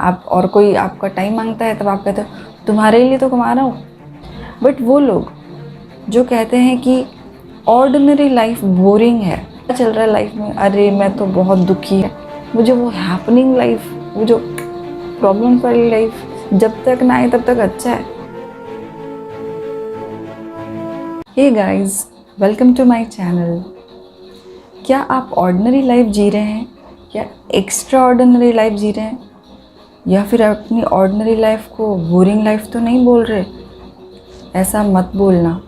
आप और कोई आपका टाइम मांगता है तब आप कहते हो तुम्हारे लिए तो कमा रहा हूँ। बट वो लोग जो कहते हैं कि ऑर्डिनरी लाइफ बोरिंग है, क्या चल रहा है लाइफ में, अरे मैं तो बहुत दुखी है, मुझे वो हैपनिंग लाइफ, वो जो प्रॉब्लम्स वाली लाइफ जब तक ना आए तब तक अच्छा है। Hey guys, welcome to my channel. क्या आप ऑर्डिनरी लाइफ जी रहे हैं या एक्स्ट्रा ऑर्डिनरी लाइफ जी रहे हैं, या फिर अपनी ऑर्डिनरी लाइफ को बोरिंग लाइफ तो नहीं बोल रहे? ऐसा मत बोलना।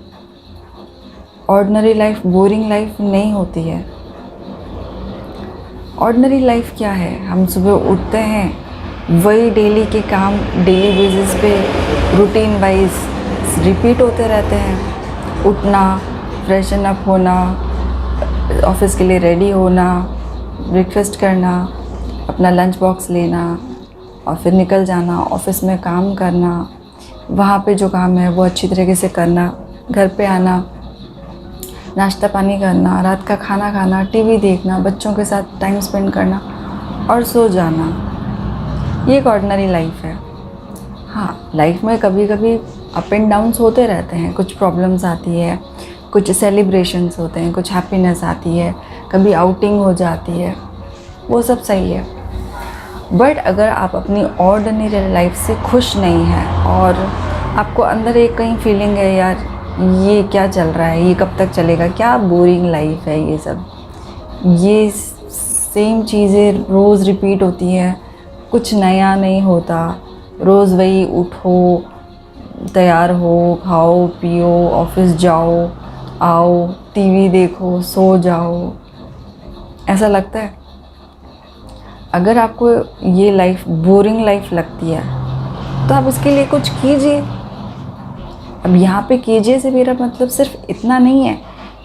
ऑर्डिनरी लाइफ बोरिंग लाइफ नहीं होती है। ऑर्डिनरी लाइफ क्या है? हम सुबह उठते हैं, वही डेली के काम डेली बेसिस पे रूटीन वाइज रिपीट होते रहते हैं। उठना, फ्रेशन अप होना, ऑफिस के लिए रेडी होना, ब्रेकफास्ट करना, अपना लंच बॉक्स लेना और फिर निकल जाना, ऑफिस में काम करना, वहाँ पे जो काम है वो अच्छी तरीके से करना, घर पे आना, नाश्ता पानी करना, रात का खाना खाना, टीवी देखना, बच्चों के साथ टाइम स्पेंड करना और सो जाना। ये एक ऑर्डिनरी लाइफ है। हाँ, लाइफ में कभी कभी अप एंड डाउन्स होते रहते हैं, कुछ प्रॉब्लम्स आती है, कुछ सेलिब्रेशंस होते हैं, कुछ हैप्पीनेस आती है, कभी आउटिंग हो जाती है, वो सब सही है। बट अगर आप अपनी ऑर्डिनरी लाइफ से खुश नहीं हैं और आपको अंदर एक कहीं फीलिंग है यार ये क्या चल रहा है, ये कब तक चलेगा, क्या बोरिंग लाइफ है, ये सब, ये सेम चीज़ें रोज़ रिपीट होती हैं, कुछ नया नहीं होता, रोज़ वही उठो, तैयार हो, खाओ पियो, ऑफिस जाओ, आओ, टीवी देखो, सो जाओ, ऐसा लगता है। अगर आपको ये लाइफ बोरिंग लाइफ लगती है तो आप इसके लिए कुछ कीजिए। अब यहाँ पे कीजिए से मेरा मतलब सिर्फ इतना नहीं है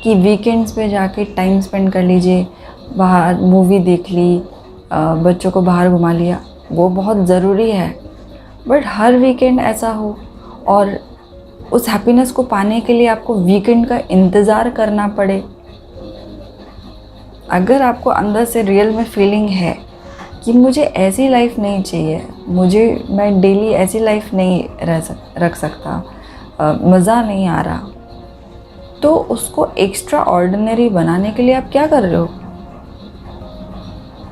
कि वीकेंड्स पे जाके टाइम स्पेंड कर लीजिए, बाहर मूवी देख ली, बच्चों को बाहर घुमा लिया, वो बहुत ज़रूरी है। बट हर वीकेंड ऐसा हो और उस हैप्पीनेस को पाने के लिए आपको वीकेंड का इंतज़ार करना पड़े। अगर आपको अंदर से रियल में फीलिंग है कि मुझे ऐसी लाइफ नहीं चाहिए, मैं डेली ऐसी लाइफ नहीं रख सकता, मज़ा नहीं आ रहा, तो उसको एक्स्ट्रा ऑर्डिनरी बनाने के लिए आप क्या कर रहे हो?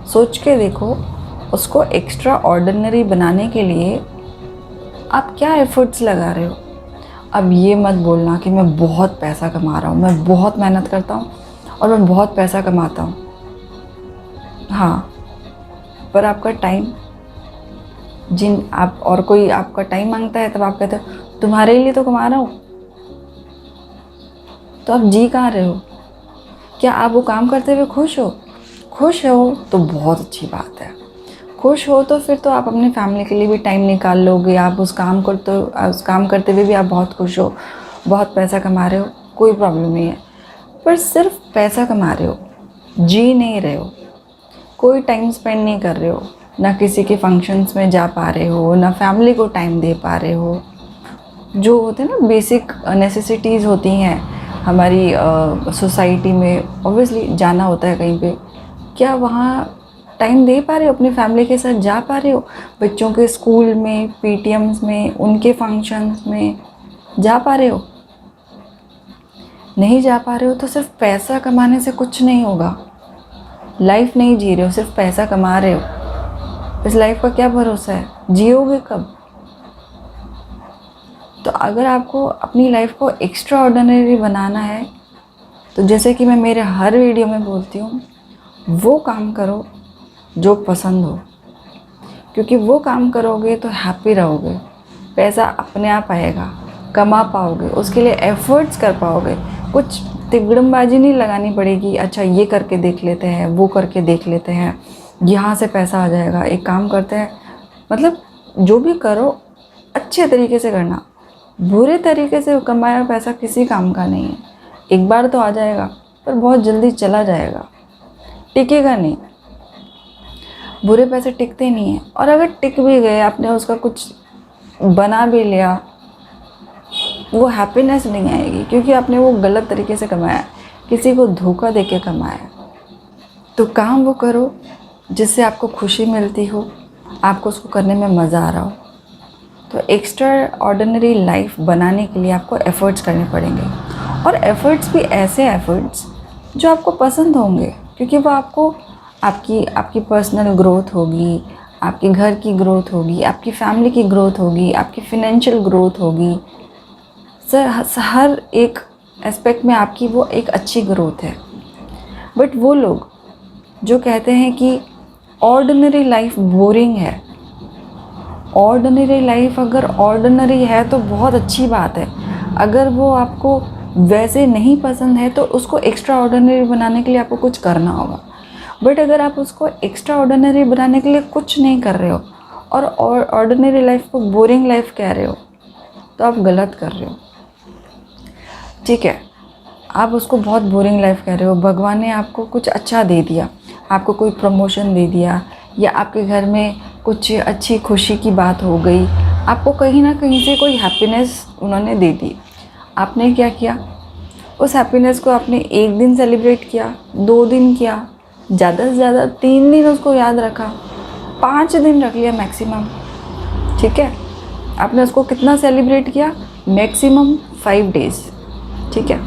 सोच के देखो, उसको एक्स्ट्रा ऑर्डिनरी बनाने के लिए आप क्या एफर्ट्स लगा रहे हो। अब ये मत बोलना कि मैं बहुत पैसा कमा रहा हूँ, मैं बहुत मेहनत करता हूँ और मैं बहुत पैसा कमाता हूँ। हाँ, पर आपका टाइम, आप और कोई आपका टाइम मांगता है तब आप कहते हो तुम्हारे लिए तो कमा रहा हूँ, तो आप जी कहाँ रहे हो? क्या आप वो काम करते हुए खुश हो? खुश हो तो बहुत अच्छी बात है। खुश हो तो फिर तो आप अपनी फैमिली के लिए भी टाइम निकाल लोगे। आप उस काम करते हुए भी आप बहुत खुश हो, बहुत पैसा कमा रहे हो, कोई प्रॉब्लम नहीं है। पर सिर्फ पैसा कमा रहे हो, जी नहीं रहे हो, कोई टाइम स्पेंड नहीं कर रहे हो, ना किसी के फंक्शंस में जा पा रहे हो, ना फैमिली को टाइम दे पा रहे हो। जो होते हैं ना बेसिक नेसेसिटीज़ होती हैं हमारी सोसाइटी में, ऑब्वियसली जाना होता है कहीं पे, क्या वहाँ टाइम दे पा रहे हो? अपनी फैमिली के साथ जा पा रहे हो? बच्चों के स्कूल में, पीटीएम्स में, उनके फंक्शंस में जा पा रहे हो? नहीं जा पा रहे हो तो सिर्फ पैसा कमाने से कुछ नहीं होगा। लाइफ नहीं जी रहे हो, सिर्फ पैसा कमा रहे हो, इस लाइफ का क्या भरोसा है, जियोगे कब? तो अगर आपको अपनी लाइफ को एक्स्ट्रा ऑर्डिनरी बनाना है तो जैसे कि मैं मेरे हर वीडियो में बोलती हूँ, वो काम करो जो पसंद हो, क्योंकि वो काम करोगे तो हैप्पी रहोगे, पैसा अपने आप आएगा, कमा पाओगे, उसके लिए एफर्ट्स कर पाओगे। कुछ तिगड़मबाजी नहीं लगानी पड़ेगी, अच्छा ये करके देख लेते हैं, वो करके देख लेते हैं, यहाँ से पैसा आ जाएगा। एक काम करते हैं, मतलब जो भी करो अच्छे तरीके से करना। बुरे तरीके से कमाया पैसा किसी काम का नहीं है। एक बार तो आ जाएगा पर बहुत जल्दी चला जाएगा, टिकेगा नहीं। बुरे पैसे टिकते नहीं हैं, और अगर टिक भी गए, आपने उसका कुछ बना भी लिया, वो हैप्पीनेस नहीं आएगी, क्योंकि आपने वो गलत तरीके से कमाया, किसी को धोखा देके कमाया। तो काम वो करो जिससे आपको खुशी मिलती हो, आपको उसको करने में मज़ा आ रहा हो। तो एक्स्ट्रा ऑर्डिनरी लाइफ बनाने के लिए आपको एफ़र्ट्स करने पड़ेंगे, और एफ़र्ट्स भी ऐसे एफ़र्ट्स जो आपको पसंद होंगे, क्योंकि वो आपको आपकी पर्सनल ग्रोथ होगी, आपके घर की ग्रोथ होगी, आपकी फैमिली की ग्रोथ होगी, आपकी फिनेंशियल ग्रोथ होगी। हर एक एस्पेक्ट में आपकी वो एक अच्छी ग्रोथ है। बट वो लोग जो कहते हैं कि ऑर्डिनरी लाइफ बोरिंग है, ऑर्डिनरी लाइफ अगर ऑर्डिनरी है तो बहुत अच्छी बात है। अगर वो आपको वैसे नहीं पसंद है तो उसको एक्स्ट्रा ऑर्डिनरी बनाने के लिए आपको कुछ करना होगा। बट अगर आप उसको एक्स्ट्रा ऑर्डिनरी बनाने के लिए कुछ नहीं कर रहे हो और ऑर्डिनरी लाइफ को बोरिंग लाइफ कह रहे हो, तो आप गलत कर रहे हो। ठीक है, आप उसको बहुत बोरिंग लाइफ कह रहे हो, भगवान ने आपको कुछ अच्छा दे दिया, आपको कोई प्रमोशन दे दिया, या आपके घर में कुछ अच्छी खुशी की बात हो गई, आपको कहीं ना कहीं से कोई हैप्पीनेस उन्होंने दे दी। आपने क्या किया? उस हैप्पीनेस को आपने एक दिन सेलिब्रेट किया, 2 दिन किया, ज़्यादा से ज़्यादा 3 दिन उसको याद रखा, 5 दिन रख लिया मैक्सिमम। ठीक है, आपने उसको कितना सेलिब्रेट किया? Maximum 5 days. ठीक है,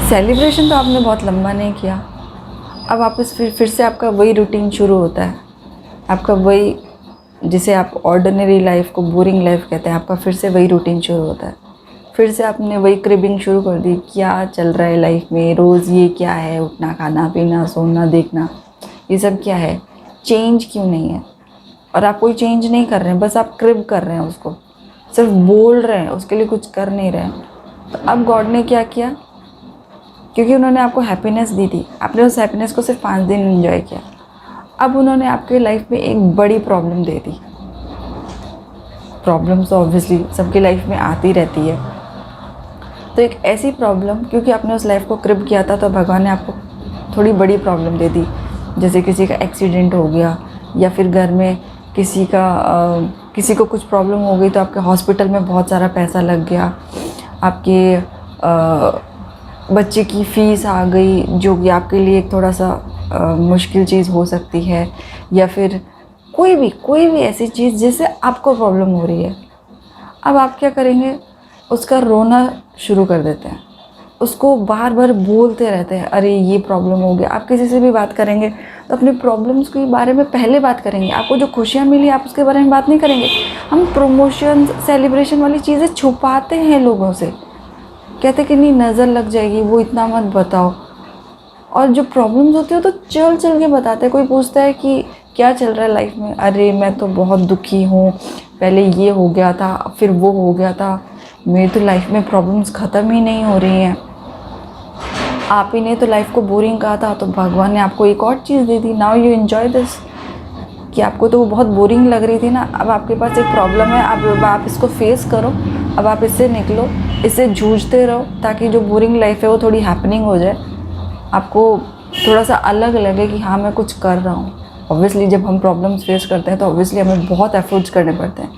सेलिब्रेशन तो आपने बहुत लंबा नहीं किया। अब वापस फिर से आपका वही रूटीन शुरू होता है, आपका वही, जिसे आप ऑर्डिनरी लाइफ को बोरिंग लाइफ कहते हैं, आपका फिर से वही रूटीन शुरू होता है। फिर से आपने वही क्रिबिंग शुरू कर दी, क्या चल रहा है लाइफ में, रोज़ ये क्या है, उठना, खाना पीना, सोना, देखना, ये सब क्या है, चेंज क्यों नहीं है? और आप कोई चेंज नहीं कर रहे हैं, बस आप क्रिब कर रहे हैं, उसको सिर्फ बोल रहे हैं, उसके लिए कुछ कर नहीं रहे हैं। तो अब गॉड ने क्या किया? क्योंकि उन्होंने आपको हैप्पीनेस दी थी, आपने उस हैप्पीनेस को सिर्फ 5 दिन एंजॉय किया, अब उन्होंने आपके लाइफ में एक बड़ी प्रॉब्लम दे दी। प्रॉब्लम्स तो ऑब्वियसली सबकी लाइफ में आती रहती है, तो एक ऐसी प्रॉब्लम, क्योंकि आपने उस लाइफ को क्रिब किया था, तो भगवान ने आपको थोड़ी बड़ी प्रॉब्लम दे दी। जैसे किसी का एक्सीडेंट हो गया, या फिर घर में किसी को कुछ प्रॉब्लम हो गई, तो आपके हॉस्पिटल में बहुत सारा पैसा लग गया, आपके बच्चे की फ़ीस आ गई, जो कि आपके लिए एक थोड़ा सा मुश्किल चीज़ हो सकती है, या फिर कोई भी ऐसी चीज़ जिससे आपको प्रॉब्लम हो रही है। अब आप क्या करेंगे? उसका रोना शुरू कर देते हैं, उसको बार बार बोलते रहते हैं, अरे ये प्रॉब्लम हो गया। आप किसी से भी बात करेंगे तो अपने प्रॉब्लम्स के बारे में पहले बात करेंगे। आपको जो खुशियाँ मिली आप उसके बारे में बात नहीं करेंगे। हम प्रमोशन, सेलिब्रेशन वाली चीज़ें छुपाते हैं लोगों से, कहते कि नहीं नज़र लग जाएगी, वो इतना मत बताओ। और जो प्रॉब्लम्स होती है तो चल के बताते हैं। कोई पूछता है कि क्या चल रहा है लाइफ में, अरे मैं तो बहुत दुखी हूँ, पहले ये हो गया था, फिर वो हो गया था, मेरी तो लाइफ में प्रॉब्लम्स ख़त्म ही नहीं हो रही हैं। आप ही ने तो लाइफ को बोरिंग कहा था, तो भगवान ने आपको एक और चीज़ दे दी, नाउ यू एंजॉय दिस। कि आपको तो वो बहुत बोरिंग लग रही थी ना, अब आपके पास एक प्रॉब्लम है, अब आप इसको फेस करो, अब आप इससे निकलो, इससे जूझते रहो, ताकि जो बोरिंग लाइफ है वो थोड़ी हैपनिंग हो जाए, आपको थोड़ा सा अलग लगे कि हाँ मैं कुछ कर रहा हूँ। ऑब्वियसली जब हम प्रॉब्लम्स फेस करते हैं तो ऑब्वियसली हमें बहुत एफर्ट्स करने पड़ते हैं,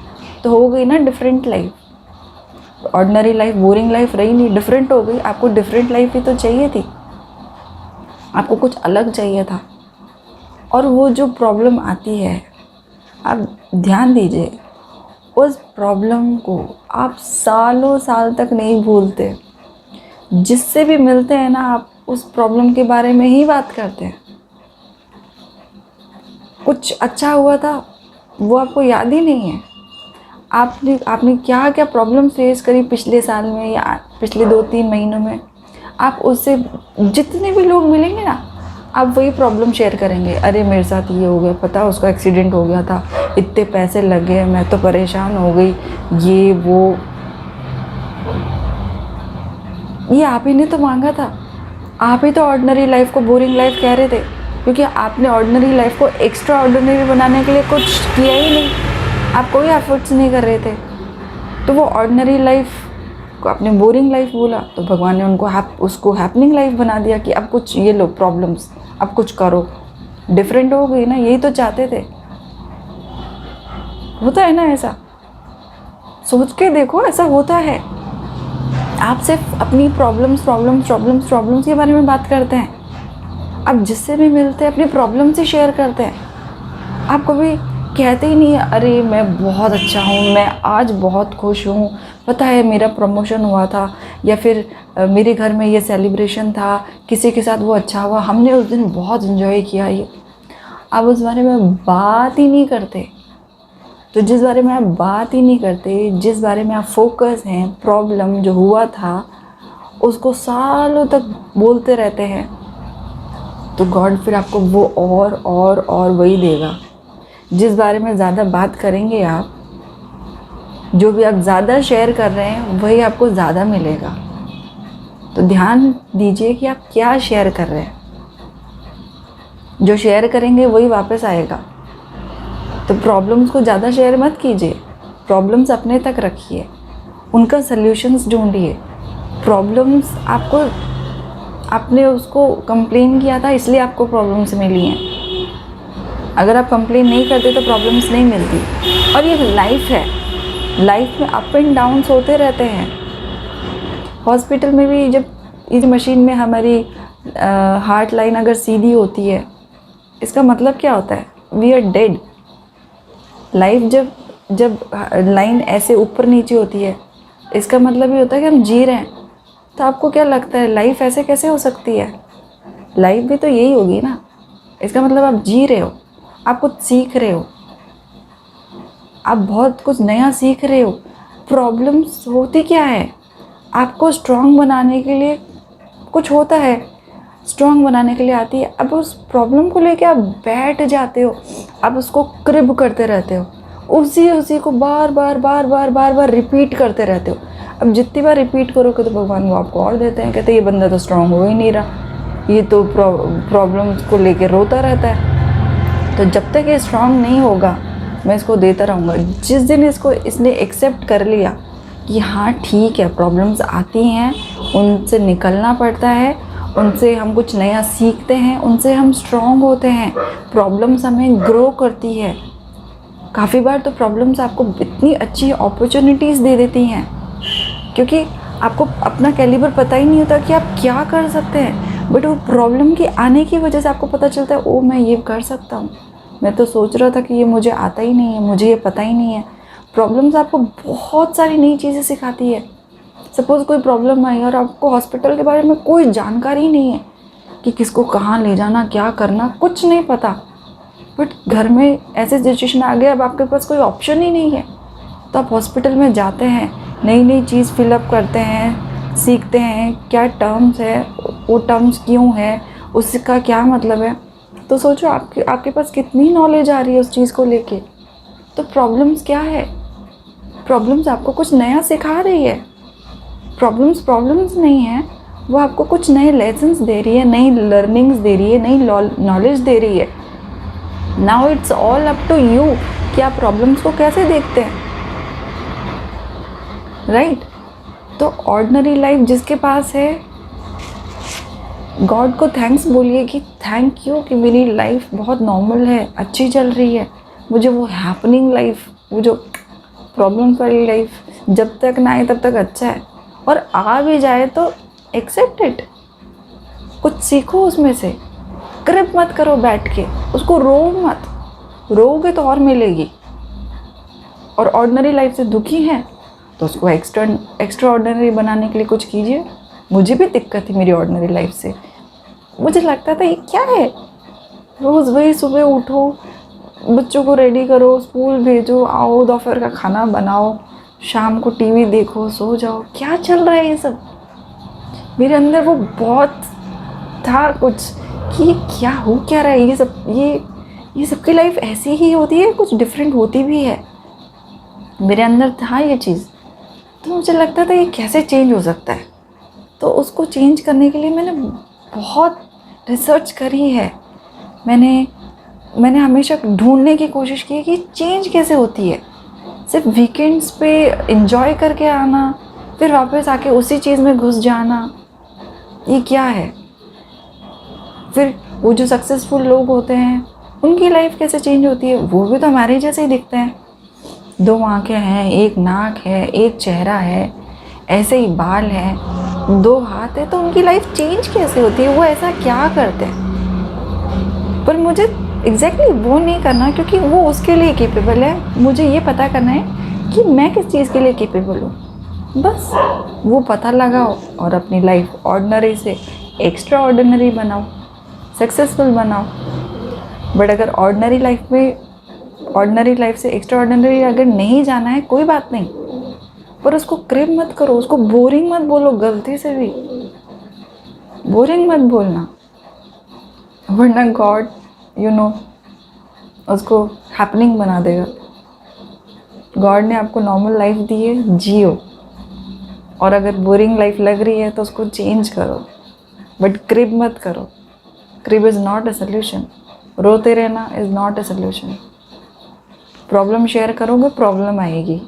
तो हो गई ना different life. Ordinary life, boring life रही नहीं, डिफरेंट हो गई। आपको डिफरेंट लाइफ ही तो चाहिए थी, आपको कुछ अलग चाहिए था। और वो जो प्रॉब्लम आती है, आप ध्यान दीजिए, उस प्रॉब्लम को आप सालों साल तक नहीं भूलते। जिससे भी मिलते हैं ना, आप उस प्रॉब्लम के बारे में ही बात करते हैं। कुछ अच्छा हुआ था वो आपको याद ही नहीं है। आपने क्या क्या प्रॉब्लम फेस करी पिछले साल में या पिछले 2-3 महीनों में, आप उससे जितने भी लोग मिलेंगे ना, आप वही प्रॉब्लम शेयर करेंगे। अरे मेरे साथ ये हो गया, पता है उसका एक्सीडेंट हो गया था, इतने पैसे लग गए, मैं तो परेशान हो गई, ये वो। ये आप ही ने तो मांगा था, आप ही तो ऑर्डिनरी लाइफ को बोरिंग लाइफ कह रहे थे, क्योंकि आपने ऑर्डिनरी लाइफ को एक्स्ट्रा ऑर्डिनरी बनाने के लिए कुछ किया ही नहीं, आप कोई एफर्ट्स नहीं कर रहे थे। तो वो ऑर्डिनरी लाइफ को आपने बोरिंग लाइफ बोला, तो भगवान ने उसको हैपनिंग लाइफ बना दिया कि अब कुछ ये लो प्रॉब्लम्स, अब कुछ करो, डिफरेंट हो गई ना। यही तो चाहते थे, होता है ना ऐसा, सोच के देखो, ऐसा होता है। आप सिर्फ अपनी प्रॉब्लम्स के बारे में बात करते हैं, आप जिससे भी मिलते हैं अपनी प्रॉब्लम से शेयर करते हैं, आप कभी कहते ही नहीं है अरे मैं बहुत अच्छा हूँ, मैं आज बहुत खुश हूँ, पता है मेरा प्रमोशन हुआ था, या फिर मेरे घर में ये सेलिब्रेशन था, किसी के साथ वो अच्छा हुआ, हमने उस दिन बहुत इन्जॉय किया। ये आप उस बारे में बात ही नहीं करते। तो जिस बारे में आप बात ही नहीं करते, जिस बारे में आप फोकस हैं, प्रॉब्लम जो हुआ था उसको सालों तक बोलते रहते हैं, तो गॉड फिर आपको वो और वही देगा। जिस बारे में ज़्यादा बात करेंगे आप, जो भी आप ज़्यादा शेयर कर रहे हैं वही आपको ज़्यादा मिलेगा। तो ध्यान दीजिए कि आप क्या शेयर कर रहे हैं। जो शेयर करेंगे वही वापस आएगा। तो प्रॉब्लम्स को ज़्यादा शेयर मत कीजिए, प्रॉब्लम्स अपने तक रखिए, उनका सल्यूशंस ढूंढिए। प्रॉब्लम्स आपको, आपने उसको कंप्लेन किया था इसलिए आपको प्रॉब्लम्स मिली हैं। अगर आप कंप्लेन नहीं करते तो प्रॉब्लम्स नहीं मिलती। और ये लाइफ है, लाइफ में अप एंड डाउन्स होते रहते हैं। हॉस्पिटल में भी जब इस मशीन में हमारी हार्ट लाइन अगर सीधी होती है, इसका मतलब क्या होता है? We are dead. लाइफ जब जब लाइन ऐसे ऊपर नीचे होती है, इसका मतलब ये होता है कि हम जी रहे हैं। तो आपको क्या लगता है लाइफ ऐसे कैसे हो सकती है? लाइफ भी तो यही होगी ना। इसका मतलब आप जी रहे हो, आप कुछ सीख रहे हो, आप बहुत कुछ नया सीख रहे हो। प्रॉब्लम्स होती क्या है? आपको स्ट्रॉन्ग बनाने के लिए कुछ होता है, स्ट्रॉन्ग बनाने के लिए आती है। अब उस प्रॉब्लम को लेके आप बैठ जाते हो, आप उसको क्रिब करते रहते हो, उसी को बार बार रिपीट करते रहते हो। अब जितनी बार रिपीट करोगे तो भगवान वो आपको और देते हैं, कहते हैं ये बंदा तो स्ट्रॉन्ग हो ही नहीं रहा, ये तो प्रॉब्लम्स को लेके रोता रहता है। तो जब तक ये स्ट्रॉन्ग नहीं होगा मैं इसको देता रहूँगा। जिस दिन इसने एक्सेप्ट कर लिया कि हाँ ठीक है, प्रॉब्लम्स आती हैं, उनसे निकलना पड़ता है, उनसे हम कुछ नया सीखते हैं, उनसे हम स्ट्रॉन्ग होते हैं, प्रॉब्लम्स हमें ग्रो करती है। काफ़ी बार तो प्रॉब्लम्स आपको इतनी अच्छी अपॉर्चुनिटीज़ दे देती हैं, क्योंकि आपको अपना कैलिबर पता ही नहीं होता कि आप क्या कर सकते हैं, बट वो प्रॉब्लम के आने की वजह से आपको पता चलता है ओ मैं ये कर सकता हूँ, मैं तो सोच रहा था कि ये मुझे आता ही नहीं है, मुझे ये पता ही नहीं है। प्रॉब्लम्स आपको बहुत सारी नई चीज़ें सिखाती है। सपोज़ कोई प्रॉब्लम आई और आपको हॉस्पिटल के बारे में कोई जानकारी नहीं है कि किसको कहाँ ले जाना, क्या करना, कुछ नहीं पता, बट घर में ऐसे सिचुएशन आ गया अब आपके पास कोई ऑप्शन ही नहीं है, तो आप हॉस्पिटल में जाते हैं, नई चीज़ फिलअप करते हैं, सीखते हैं क्या टर्म्स है, वो टर्म्स क्यों है, उसका क्या मतलब है। तो सोचो आपके पास कितनी नॉलेज आ रही है उस चीज़ को लेके। तो प्रॉब्लम्स क्या है? प्रॉब्लम्स आपको कुछ नया सिखा रही है। प्रॉब्लम्स नहीं है, वो आपको कुछ नए लेसन्स दे रही है, नई लर्निंग्स दे रही है, नई नॉलेज दे रही है। Now it's all up to you कि आप प्रॉब्लम्स को कैसे देखते हैं, राइट? तो ऑर्डिनरी लाइफ जिसके पास है, गॉड को थैंक्स बोलिए कि थैंक यू कि मेरी लाइफ बहुत नॉर्मल है, अच्छी चल रही है। मुझे वो हैपनिंग लाइफ, वो जो प्रॉब्लम्स वाली लाइफ जब तक ना आए तब तक अच्छा है, और आ भी जाए तो एक्सेप्ट इट, कुछ सीखो उसमें से। क्रिप मत करो बैठ के, उसको रो मत, रोओगे तो और मिलेगी। और ऑर्डिनरी लाइफ से दुखी हैं तो उसको एक्स्ट्रा ऑर्डिनरी बनाने के लिए कुछ कीजिए। मुझे भी दिक्कत थी मेरी ऑर्डिनरी लाइफ से, मुझे लगता था ये क्या है, रोज़ वही सुबह उठो, बच्चों को रेडी करो, स्कूल भेजो, आओ, दोपहर का खाना बनाओ, शाम को टीवी देखो, सो जाओ, क्या चल रहा है ये सब। मेरे अंदर वो बहुत था कुछ कि क्या हो क्या रहा है, ये सबकी लाइफ ऐसी ही होती है, कुछ डिफरेंट होती भी है। मेरे अंदर था ये चीज़, तो मुझे लगता था ये कैसे चेंज हो सकता है। तो उसको चेंज करने के लिए मैंने बहुत रिसर्च करी है। मैंने हमेशा ढूंढने की कोशिश की है कि चेंज कैसे होती है। सिर्फ वीकेंड्स पे एंजॉय करके आना, फिर वापस आके उसी चीज़ में घुस जाना, ये क्या है। फिर वो जो सक्सेसफुल लोग होते हैं उनकी लाइफ कैसे चेंज होती है, वो भी तो हमारे जैसे ही दिखते हैं। 2 आँखें हैं, एक नाक है, एक चेहरा है, ऐसे ही बाल हैं, 2 हाथ है, तो उनकी लाइफ चेंज कैसे होती है, वो ऐसा क्या करते हैं। पर मुझे एग्जैक्टली वो नहीं करना, क्योंकि वो उसके लिए केपेबल है। मुझे ये पता करना है कि मैं किस चीज़ के लिए केपेबल हूँ, बस वो पता लगाओ और अपनी लाइफ ऑर्डिनरी से एक्स्ट्रा ऑर्डिनरी बनाओ, सक्सेसफुल बनाओ। बट अगर ऑर्डिनरी लाइफ से एक्स्ट्रा ऑर्डिनरी अगर नहीं जाना है, कोई बात नहीं, पर उसको क्रेव मत करो, उसको बोरिंग मत बोलो, गलती से भी बोरिंग मत बोलना, वरना गॉड उसको हैपनिंग बना देगा। गॉड ने आपको नॉर्मल लाइफ दी है, जियो, और अगर बोरिंग लाइफ लग रही है तो उसको चेंज करो, बट क्रिब मत करो। Crib is not a solution. रोते रहना is not a solution. Problem share करोगे, प्रॉब्लम आएगी।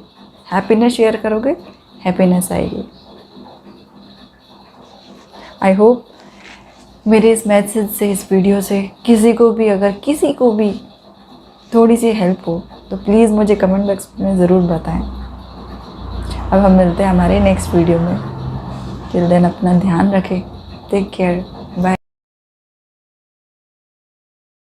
हैप्पीनेस शेयर करोगे, हैप्पीनेस आएगी। आई होप मेरे इस मैसेज से, इस वीडियो से किसी को भी थोड़ी सी हेल्प हो तो प्लीज़ मुझे कमेंट बॉक्स में ज़रूर बताएं। अब हम मिलते हैं हमारे नेक्स्ट वीडियो में। टिल देन अपना ध्यान रखें। Take care.